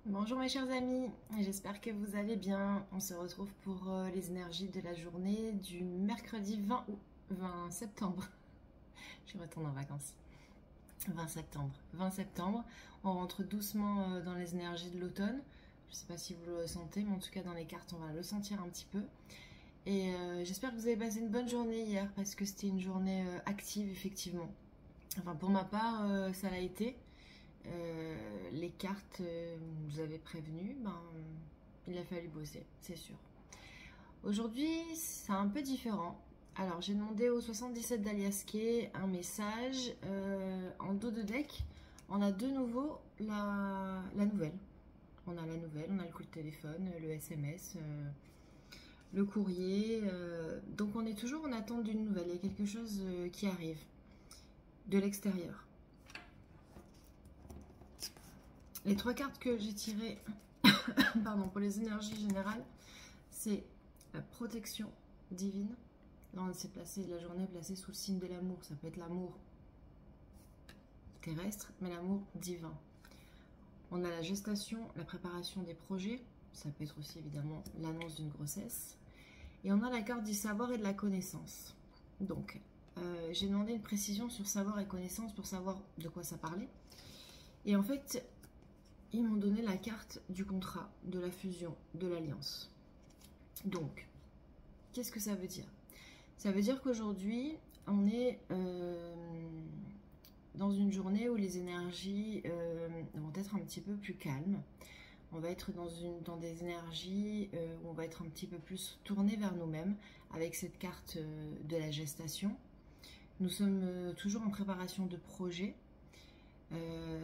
Bonjour mes chers amis, j'espère que vous allez bien. On se retrouve pour les énergies de la journée du mercredi 20 septembre. Je retourne en vacances. 20 septembre. On rentre doucement dans les énergies de l'automne. Je ne sais pas si vous le sentez, mais en tout cas dans les cartes on va le sentir un petit peu. Et j'espère que vous avez passé une bonne journée hier parce que c'était une journée active effectivement. Enfin pour ma part ça l'a été. Les cartes nous avaient prévenu, il a fallu bosser, c'est sûr. Aujourd'hui, c'est un peu différent. Alors, j'ai demandé au 77 d'Aliasqué un message. En dos de deck, on a de nouveau la nouvelle. On a la nouvelle, on a le coup de téléphone, le SMS, le courrier. Donc, on est toujours en attente d'une nouvelle. Il y a quelque chose qui arrive de l'extérieur. Les trois cartes que j'ai tirées pardon, pour les énergies générales, c'est la protection divine. Là, on s'est placé, la journée placée sous le signe de l'amour. Ça peut être l'amour terrestre, mais l'amour divin. On a la gestation, la préparation des projets. Ça peut être aussi évidemment l'annonce d'une grossesse. Et on a la carte du savoir et de la connaissance. Donc, j'ai demandé une précision sur savoir et connaissance pour savoir de quoi ça parlait. Et en fait, ils m'ont donné la carte du contrat, de la fusion, de l'alliance. Donc, qu'est-ce que ça veut dire? Ça veut dire qu'aujourd'hui, on est dans une journée où les énergies vont être un petit peu plus calmes. On va être dans des énergies où on va être un petit peu plus tourné vers nous-mêmes avec cette carte de la gestation. Nous sommes toujours en préparation de projets.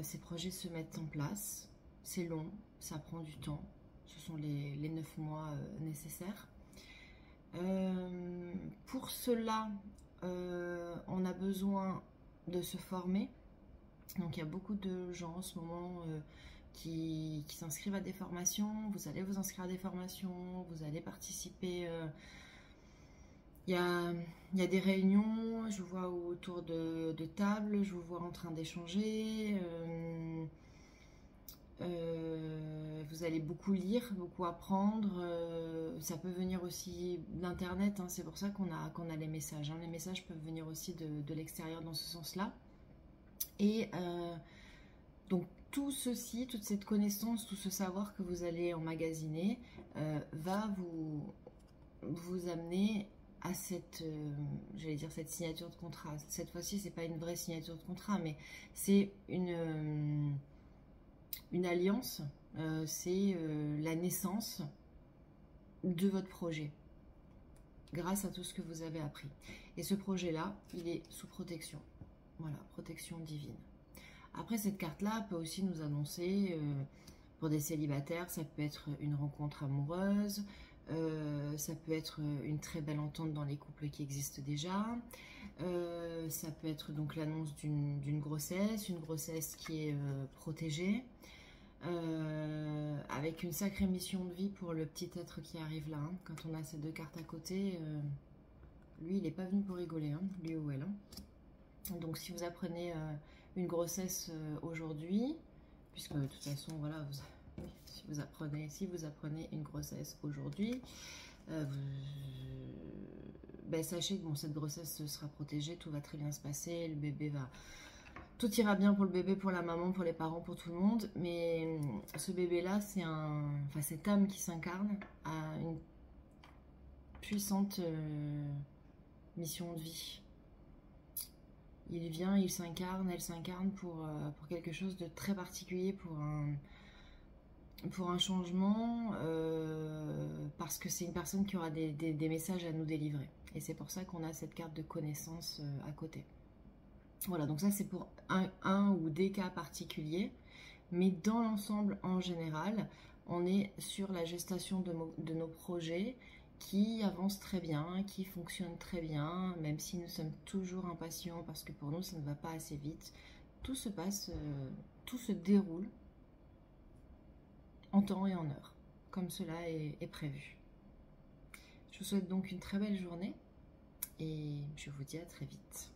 Ces projets se mettent en place. C'est long, ça prend du temps. Ce sont les 9 mois nécessaires. Pour cela, on a besoin de se former. Donc il y a beaucoup de gens en ce moment qui s'inscrivent à des formations. Vous allez vous inscrire à des formations, vous allez participer. Il y a des réunions, je vous vois autour de tables, je vous vois en train d'échanger. Vous allez beaucoup lire, beaucoup apprendre. Ça peut venir aussi d'internet, hein, c'est pour ça qu'on a les messages. Hein. Les messages peuvent venir aussi de l'extérieur dans ce sens-là. Et donc tout ceci, toute cette connaissance, tout ce savoir que vous allez emmagasiner va vous amener à cette, j'allais dire cette signature de contrat. Cette fois-ci, c'est pas une vraie signature de contrat, mais c'est une alliance, c'est la naissance de votre projet grâce à tout ce que vous avez appris. Et ce projet-là, il est sous protection. Voilà, protection divine. Après, cette carte-là peut aussi nous annoncer, pour des célibataires, ça peut être une rencontre amoureuse, ça peut être une très belle entente dans les couples qui existent déjà, ça peut être donc l'annonce d'une grossesse, une grossesse qui est protégée, avec une sacrée mission de vie pour le petit être qui arrive là. Hein. Quand on a ces deux cartes à côté, lui il n'est pas venu pour rigoler, hein, lui ou elle. Hein. Donc si vous apprenez une grossesse aujourd'hui, puisque de toute façon voilà, si vous apprenez une grossesse aujourd'hui, sachez que cette grossesse sera protégée, tout va très bien se passer, le bébé va... Tout ira bien pour le bébé, pour la maman, pour les parents, pour tout le monde, mais ce bébé-là, c'est cette âme qui s'incarne a une puissante mission de vie. Il vient, il s'incarne, elle s'incarne pour quelque chose de très particulier, pour un changement, parce que c'est une personne qui aura des messages à nous délivrer. Et c'est pour ça qu'on a cette carte de connaissance à côté. Voilà, donc ça c'est pour un ou des cas particuliers, mais dans l'ensemble en général, on est sur la gestation de nos projets qui avancent très bien, qui fonctionnent très bien, même si nous sommes toujours impatients parce que pour nous ça ne va pas assez vite. Tout se passe, tout se déroule en temps et en heure, comme cela est prévu. Je vous souhaite donc une très belle journée et je vous dis à très vite.